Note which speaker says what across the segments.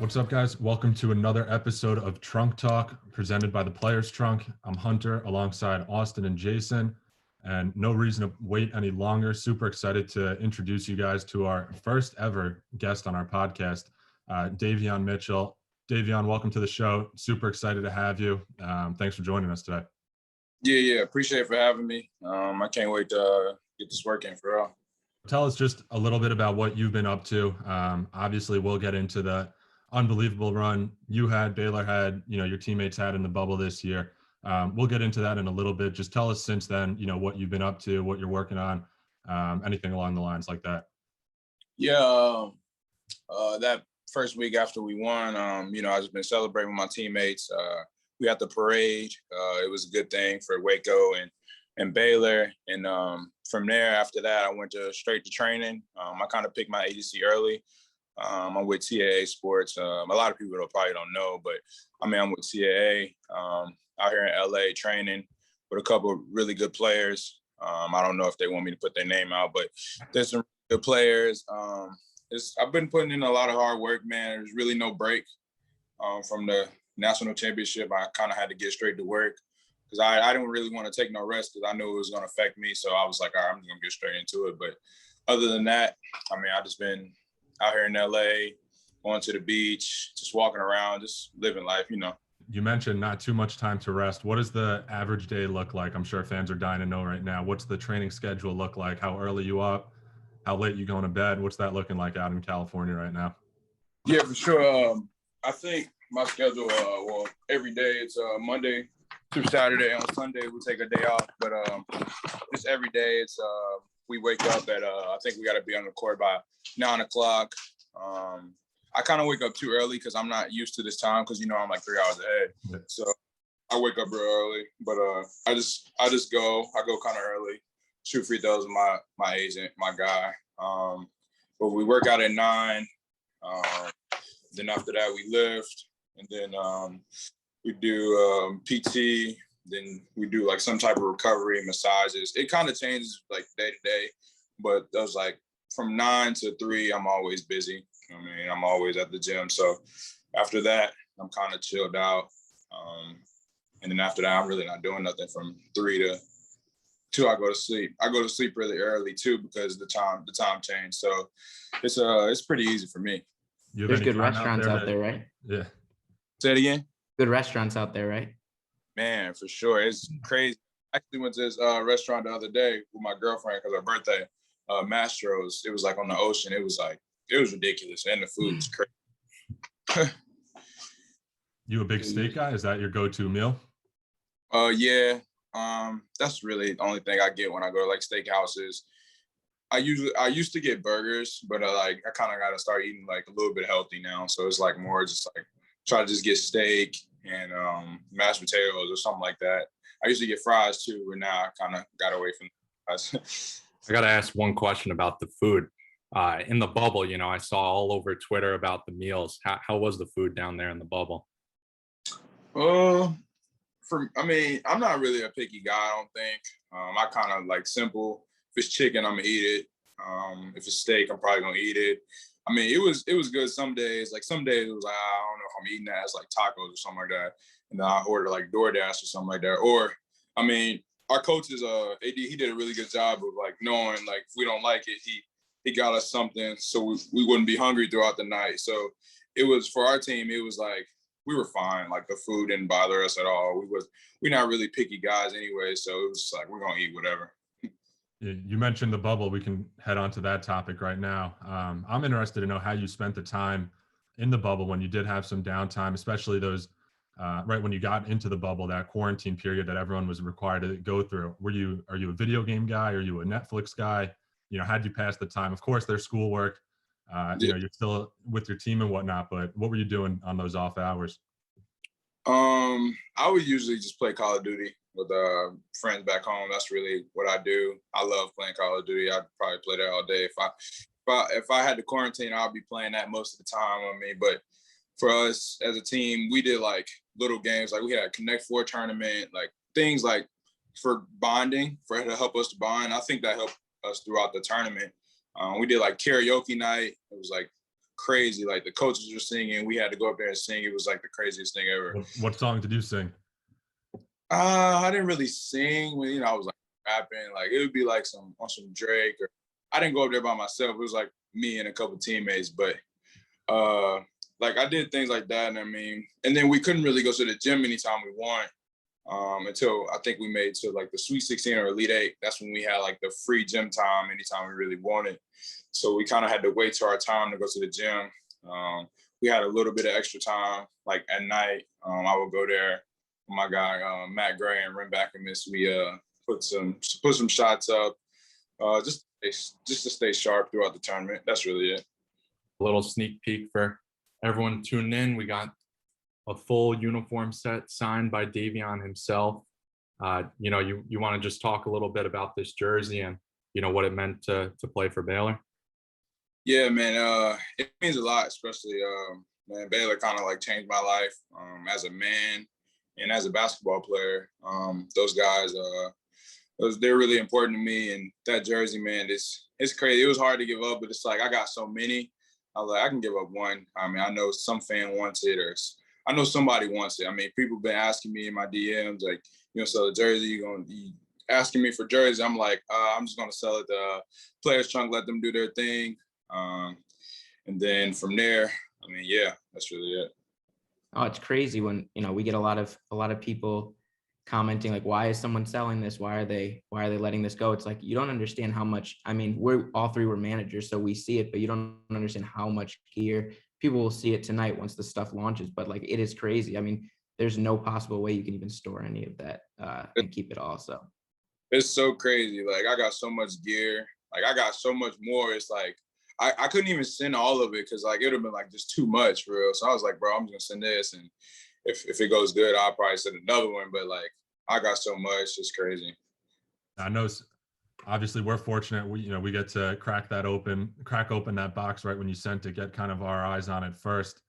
Speaker 1: What's up, guys? Welcome to another episode of Trunk Talk presented by the Players Trunk. I'm Hunter alongside Austin and Jason, and no reason to wait any longer. Super excited to introduce you guys to our first ever guest on our podcast, Davion Mitchell. Davion, welcome to the show. Super excited to have you. Thanks for joining us today.
Speaker 2: Yeah. Appreciate it for having me. I can't wait to get this working for real.
Speaker 1: Tell us just a little bit about what you've been up to. Obviously, we'll get into the unbelievable run you had, Baylor had, your teammates had in the bubble this year. We'll get into that in a little bit. Just tell us since then, what you've been up to, what you're working on, anything along the lines like that.
Speaker 2: Yeah, that first week after we won, I just been celebrating with my teammates. We had the parade. It was a good thing for Waco and Baylor. And from there, after that, I went straight to training. I kind of picked my agency early. I'm with Ncaa Sports. A lot of people probably don't know, but I'm with Ncaa out here in LA training with a couple of really good players. I don't know if they want me to put their name out, but there's some good players. I've been putting in a lot of hard work, man. There's really no break from the national championship. I kind of had to get straight to work because I didn't really want to take no rest because I knew it was going to affect me. So I was like, all right, I'm going to get straight into it. But other than that, I just been out here in LA, going to the beach, just walking around, just living life,
Speaker 1: You mentioned not too much time to rest. What does the average day look like? I'm sure fans are dying to know right now. What's the training schedule look like? How early you up? How late you going to bed? What's that looking like out in California right now?
Speaker 2: Yeah, for sure. I think my schedule, every day it's Monday through Saturday. On Sunday, we take a day off. But just every day, it's we wake up at, I think we got to be on the court by 9 o'clock. I kind of wake up too early because I'm not used to this time because, I'm like 3 hours ahead. So I wake up real early. But I just go. I go kind of early. Shoot free throws with my agent, my guy. But we work out at 9. Then after that, we lift. And then we do PT. Then we do like some type of recovery, massages. It kind of changes like day to day. But those like from 9 to 3, I'm always busy. I'm always at the gym. So after that, I'm kind of chilled out. And then after that, I'm really not doing nothing from 3 to 2. I go to sleep. I go to sleep really early too because the time changed. So it's pretty easy for me.
Speaker 3: There's good restaurants out there, right?
Speaker 1: Yeah.
Speaker 2: Say it again.
Speaker 3: Good restaurants out there, right?
Speaker 2: Man, for sure. It's crazy. I actually went to this restaurant the other day with my girlfriend because her birthday. Mastro's. It was like on the ocean. It was ridiculous, and the food was crazy.
Speaker 1: You a big steak guy? Is that your go-to meal?
Speaker 2: Yeah. That's really the only thing I get when I go to like steakhouses. I used to get burgers, but I kind of got to start eating like a little bit healthy now. So it's like more just like try to just get steak and mashed potatoes or something like that. I used to get fries too, but now I kind of got away from fries.
Speaker 4: I got to ask one question about the food. In the bubble, I saw all over Twitter about the meals. How was the food down there in the bubble?
Speaker 2: I'm not really a picky guy, I don't think. I kind of like simple. If it's chicken, I'm gonna eat it. If it's steak, I'm probably gonna eat it. It was good some days. Like some days it was like, I don't know if I'm eating that. It's like tacos or something like that. And then I order like DoorDash or something like that. Or, our coach is AD, he did a really good job of like knowing like if we don't like it, he got us something so we wouldn't be hungry throughout the night. So it was for our team, it was like we were fine. Like the food didn't bother us at all. We're not really picky guys anyway. So it was like we're gonna eat whatever.
Speaker 1: You mentioned the bubble. We can head on to that topic right now. I'm interested to know how you spent the time in the bubble when you did have some downtime, especially those right when you got into the bubble, that quarantine period that everyone was required to go through. Are you a video game guy? Are you a Netflix guy? How'd you pass the time? Of course, there's schoolwork. You're still with your team and whatnot, but what were you doing on those off hours?
Speaker 2: I would usually just play Call of Duty with friends back home. That's really what I do. I love playing Call of Duty. I'd probably play that all day. If I had to quarantine, I'd be playing that most of the time. But for us as a team, we did like little games. Like we had a Connect 4 tournament, like things like for bonding, to help us to bond. I think that helped us throughout the tournament. We did like karaoke night. It was like crazy. Like the coaches were singing, we had to go up there and sing. It was like the craziest thing ever.
Speaker 1: What song did you sing?
Speaker 2: I didn't really sing. You know, I was like rapping. Like it would be like some Drake, or I didn't go up there by myself. It was like me and a couple teammates, but like I did things like that. And I mean, and then we couldn't really go to the gym anytime we want until I think we made to like the Sweet 16 or Elite 8. That's when we had like the free gym time anytime we really wanted. So we kind of had to wait till our time to go to the gym. We had a little bit of extra time, like at night. I would go there with my guy Matt Gray and Ren back and miss. We put some shots up, just to stay sharp throughout the tournament. That's really it.
Speaker 4: A little sneak peek for everyone tuning in. We got a full uniform set signed by Davion himself. You know, you want to just talk a little bit about this jersey and, you know, what it meant to play for Baylor?
Speaker 2: Yeah, man, it means a lot, especially, man, Baylor kind of like changed my life as a man and as a basketball player. Those guys, they're really important to me. And that jersey, man, it's crazy. It was hard to give up, but it's like I got so many. I was like, I can give up one. I mean, I know some fan wants it, or I know somebody wants it. I mean, people been asking me in my DMs, like, you know, sell the jersey, you asking me for jersey. I'm like, I'm just going to sell it to Players Trunk, let them do their thing. And then from there, I mean, yeah, that's really it.
Speaker 3: Oh, it's crazy when, you know, we get a lot of people commenting like, why is someone selling this? Why are they letting this go? It's like, you don't understand how much, I mean, we're all three were managers, so we see it, but you don't understand how much gear. People will see it tonight once the stuff launches, but like, it is crazy. I mean, there's no possible way you can even store any of that and keep it all. So
Speaker 2: it's so crazy. Like I got so much gear, like I got so much more. It's like, I couldn't even send all of it because like it would have been like just too much for real. So I was like, bro, I'm just gonna send this, and if it goes good, I'll probably send another one. But like I got so much, it's crazy.
Speaker 1: I know. Obviously, we're fortunate. We get to crack open that box right when you sent it. Get kind of our eyes on it first.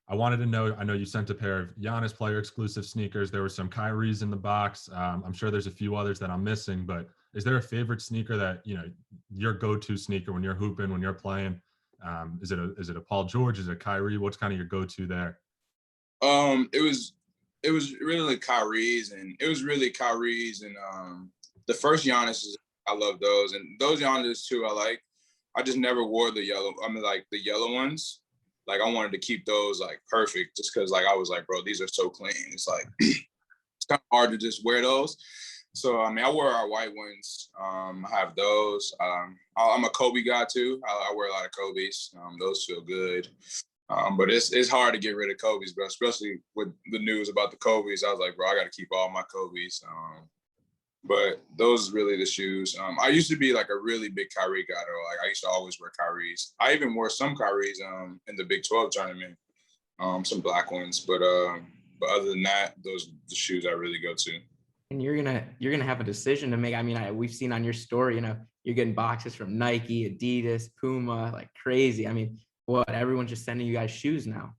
Speaker 1: I wanted to know. I know you sent a pair of Giannis player exclusive sneakers. There were some Kyrie's in the box. I'm sure there's a few others that I'm missing, but is there a favorite sneaker that, you know, your go-to sneaker when you're hooping, when you're playing? Is it a Paul George? Is it Kyrie? What's kind of your go-to there?
Speaker 2: It was really like Kyrie's, and the first Giannis, I love those, and those Giannis too. I like. I just never wore the yellow. I mean, like the yellow ones. Like I wanted to keep those like perfect, just because like I was like, bro, these are so clean. It's like it's kind of hard to just wear those. So I mean, I wear our white ones. I have those. I'm a Kobe guy too. I wear a lot of Kobe's. Those feel good. But it's hard to get rid of Kobe's, but especially with the news about the Kobe's, I was like, bro, I got to keep all my Kobe's. But those are really the shoes. I used to be like a really big Kyrie guy though. Like I used to always wear Kyrie's. I even wore some Kyrie's in the Big 12 tournament, some black ones. But other than that, those are the shoes I really go to.
Speaker 3: And you're gonna have a decision to make. I mean, we've seen on your story, you know, you're getting boxes from Nike, Adidas, Puma, like crazy. I mean, what, everyone's just sending you guys shoes now?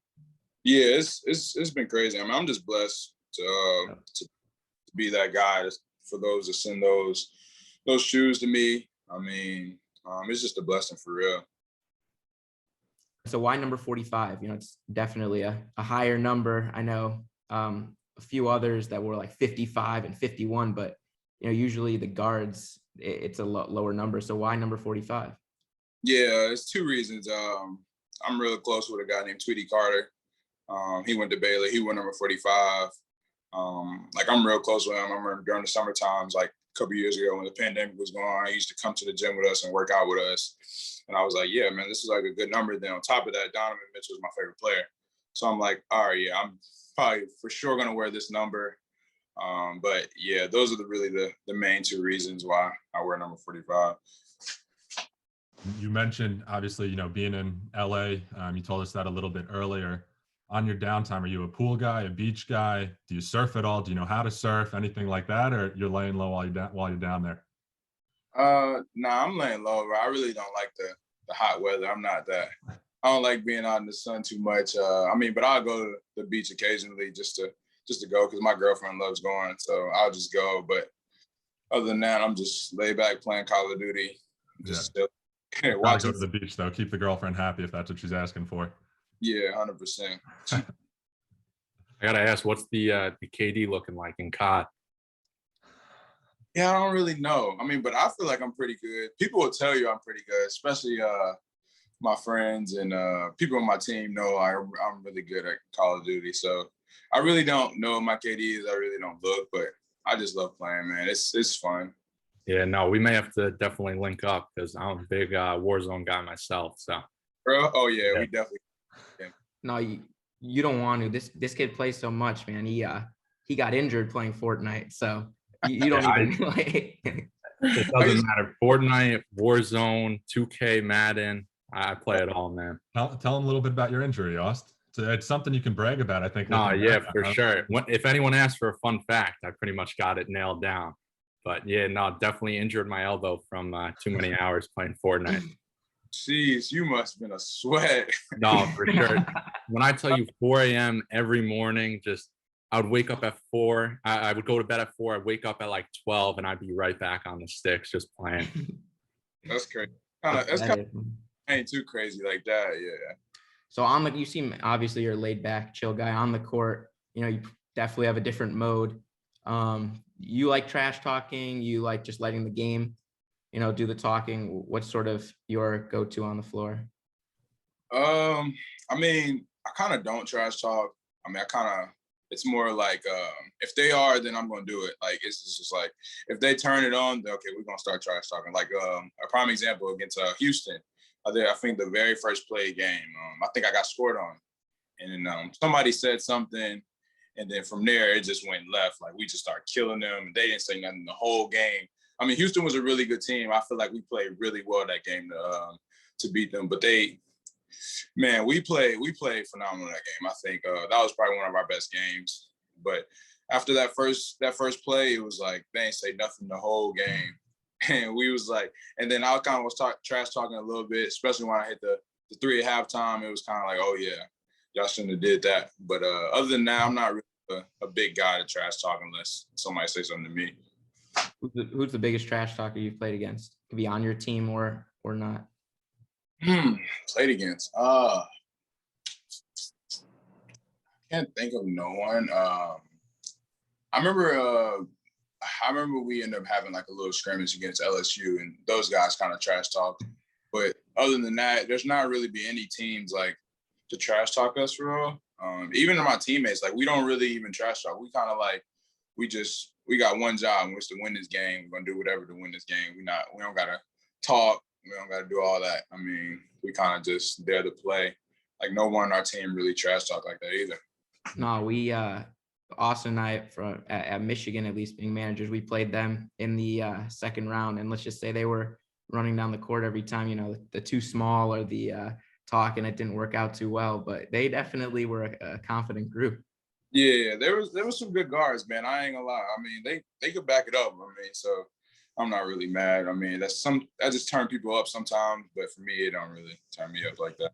Speaker 2: Yeah, it's been crazy. I mean, I'm just blessed to be that guy for those to send those shoes to me. I mean, it's just a blessing for real.
Speaker 3: So why number 45? You know, it's definitely a higher number. I know a few others that were like 55 and 51, but you know, usually the guards, it's a lower number. So why number 45?
Speaker 2: Yeah, it's two reasons. I'm real close with a guy named Tweety Carter. He went to Baylor. He went number 45. Like I'm real close with him. I remember during the summer times, like a couple years ago when the pandemic was going on, he used to come to the gym with us and work out with us. And I was like, yeah, man, this is like a good number. Then on top of that, Davion Mitchell is my favorite player. So I'm like, all right, yeah, I'm probably for sure going to wear this number. But yeah, those are really the main two reasons why I wear number 45.
Speaker 1: You mentioned, obviously, you know, being in LA, you told us that a little bit earlier. On your downtime, are you a pool guy, a beach guy? Do you surf at all? Do you know how to surf, anything like that? Or you're laying low while you're down there?
Speaker 2: Nah, I'm laying low, bro. I really don't like the hot weather. I'm not that. I don't like being out in the sun too much. I mean, but I'll go to the beach occasionally just to go because my girlfriend loves going. So I'll just go. But other than that, I'm just laid back playing Call of Duty, just still
Speaker 1: Gotta
Speaker 2: Watching.
Speaker 1: go to the beach though. Keep the girlfriend happy if that's what she's asking for.
Speaker 2: Yeah, 100%.
Speaker 4: I gotta ask, what's the KD looking like in COD?
Speaker 2: Yeah, I don't really know. I mean, but I feel like I'm pretty good. People will tell you I'm pretty good, especially my friends and people on my team know I'm really good at Call of Duty. So I really don't know what my KD is. I really don't look, but I just love playing, man. It's fun.
Speaker 4: Yeah, no, we may have to definitely link up because I'm a big Warzone guy myself. So,
Speaker 2: Bro, oh yeah, we definitely.
Speaker 3: No, you don't want to. This kid plays so much, man. He got injured playing Fortnite, so you don't even like.
Speaker 4: It doesn't matter. Fortnite, Warzone, 2K, Madden. I play it all, man.
Speaker 1: Tell them a little bit about your injury, Aust. It's something you can brag about. I think.
Speaker 4: No, yeah, for sure. If anyone asks for a fun fact, I pretty much got it nailed down. But yeah, no, definitely injured my elbow from too many hours playing Fortnite.
Speaker 2: Jeez, you must have been a sweat.
Speaker 4: No, for sure. When I tell you 4 a.m. every morning, I would wake up at 4. I would go to bed at 4. I'd wake up at like 12, and I'd be right back on the sticks just playing.
Speaker 2: That's crazy. Ain't too crazy like that. Yeah.
Speaker 3: So you seem, obviously you're a laid back, chill guy on the court. You definitely have a different mode. You like trash talking. You like just letting the game, do the talking. What's sort of your go-to on the floor?
Speaker 2: I mean, I kind of don't trash talk. I mean, it's more like if they are, then I'm gonna do it. Like it's just like if they turn it on, then okay, we're gonna start trash talking. Like a prime example against Houston. I think the very first play game, I think I got scored on, and then somebody said something, and then from there it just went left. Like we just started killing them, and they didn't say nothing the whole game. I mean, Houston was a really good team. I feel like we played really well that game to beat them, but we played phenomenal that game. I think that was probably one of our best games. But after that first play, it was like they didn't say nothing the whole game. And we was like, and then I kind of was trash talking a little bit, especially when I hit the 3 at halftime. It was kind of like, oh yeah, y'all shouldn't have did that. But other than that, I'm not really a big guy to trash talk unless somebody say something to me.
Speaker 3: Who's the biggest trash talker you've played against? It could be on your team or not.
Speaker 2: Played against. I can't think of no one. I remember we ended up having like a little scrimmage against LSU, and those guys kind of trash talked. But other than that, there's not really be any teams like to trash talk us for real. Even my teammates, like we don't really even trash talk. We kind of like we got one job, which is to win this game. We're gonna do whatever to win this game. We don't gotta talk. We don't gotta do all that. I mean, we kind of just there to play. Like no one on our team really trash talk like that either.
Speaker 3: No, we Austin and I at Michigan, at least being managers, we played them in the second round, and let's just say they were running down the court every time, the too small or the talk, and it didn't work out too well. But they definitely were a confident group.
Speaker 2: Yeah, there was some good guards, man. I ain't gonna lie. I mean, they could back it up. I mean, so I'm not really mad. I mean, that just turn people up sometimes, but for me, it don't really turn me up like that.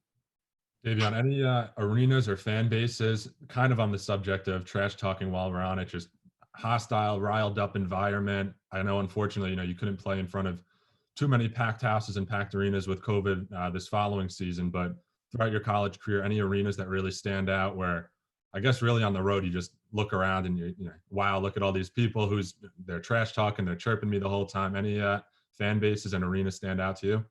Speaker 1: Davion, any arenas or fan bases, kind of on the subject of trash talking while we're on it, just hostile, riled up environment? I know, unfortunately, you couldn't play in front of too many packed houses and packed arenas with COVID this following season, but throughout your college career, any arenas that really stand out where, I guess really on the road, you just look around and wow, look at all these people they're trash talking, they're chirping me the whole time. Any fan bases and arenas stand out to you?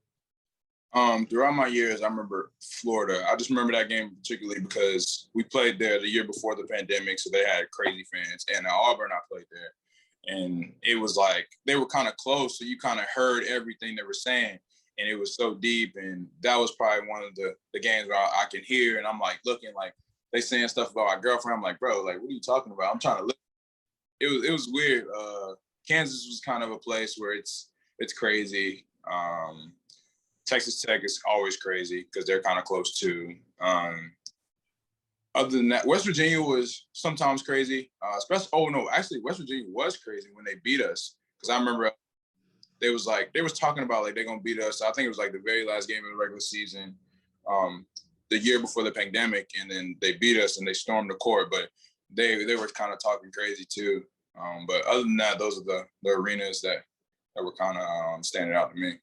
Speaker 2: Throughout my years, I remember Florida. I just remember that game particularly because we played there the year before the pandemic, so they had crazy fans. And at Auburn, I played there, and it was like they were kind of close, so you kind of heard everything they were saying, and it was so deep. And that was probably one of the games where I can hear, and I'm like looking like they saying stuff about my girlfriend. I'm like, bro, like what are you talking about? I'm trying to look. It was weird. Kansas was kind of a place where it's crazy. Texas Tech is always crazy because they're kind of close too. Other than that, West Virginia was sometimes crazy. Actually, West Virginia was crazy when they beat us because I remember they was talking about like they're gonna beat us. I think it was like the very last game of the regular season, the year before the pandemic, and then they beat us and they stormed the court. But they were kind of talking crazy too. But other than that, those are the arenas that were kind of standing out to me.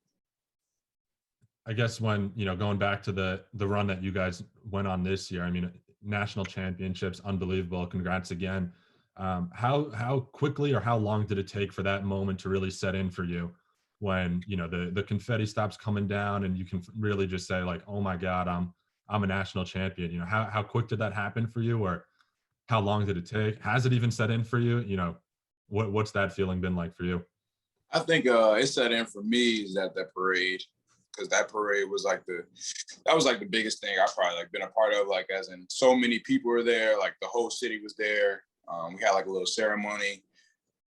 Speaker 1: I guess when, going back to the run that you guys went on this year, I mean, national championships, unbelievable. Congrats again. How quickly or how long did it take for that moment to really set in for you when, the confetti stops coming down and you can really just say like, oh my God, I'm a national champion. How quick did that happen for you, or how long did it take? Has it even set in for you? What's that feeling been like for you?
Speaker 2: I think it set in for me is that parade, because that parade was like the biggest thing I probably like been a part of. Like, as in, so many people were there. Like, the whole city was there. We had like a little ceremony.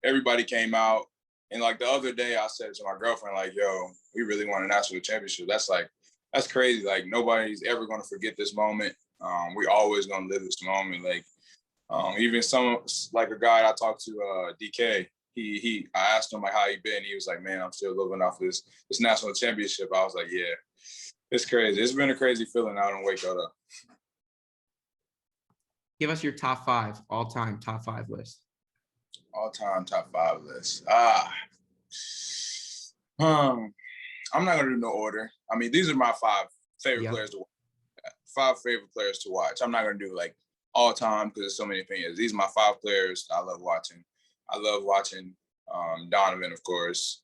Speaker 2: Everybody came out, and like the other day, I said to my girlfriend, like, "Yo, we really won a national championship. That's crazy. Like, nobody's ever gonna forget this moment. We always gonna live this moment. Like, even some like a guy I talked to, DK. I asked him like how he been. He was like, "Man, I'm still living off this national championship." I was like, "Yeah, it's crazy. It's been a crazy feeling out in Waco though."
Speaker 3: Give us your top 5 all-time top 5 list.
Speaker 2: All-time top 5 list. I'm not gonna do no order. I mean, these are my 5 favorite players to watch. 5 favorite players to watch. I'm not gonna do like all time because there's so many opinions. These are my 5 players I love watching. I love watching Donovan, of course.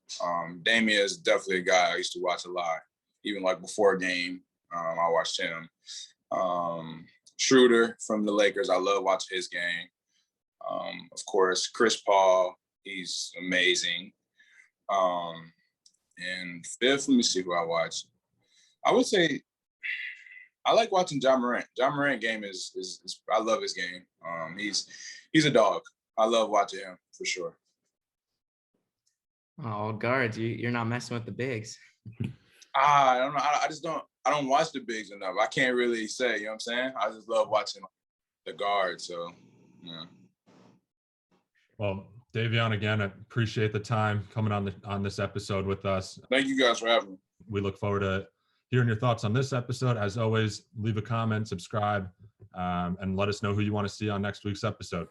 Speaker 2: Damian is definitely a guy I used to watch a lot. Even like before a game, I watched him. Schroeder from the Lakers, I love watching his game. Of course, Chris Paul, he's amazing. And 5th, let me see who I watch. I would say I like watching Ja Morant. Ja Morant game is I love his game. He's a dog. I love watching him for sure.
Speaker 3: Oh, guards, you're not messing with the bigs.
Speaker 2: I don't know. I don't watch the bigs enough. I can't really say, you know what I'm saying? I just love watching the guards. So, yeah.
Speaker 1: Well, Davion, again, I appreciate the time coming on this episode with us.
Speaker 2: Thank you guys for having me.
Speaker 1: We look forward to hearing your thoughts on this episode. As always, leave a comment, subscribe, and let us know who you want to see on next week's episode.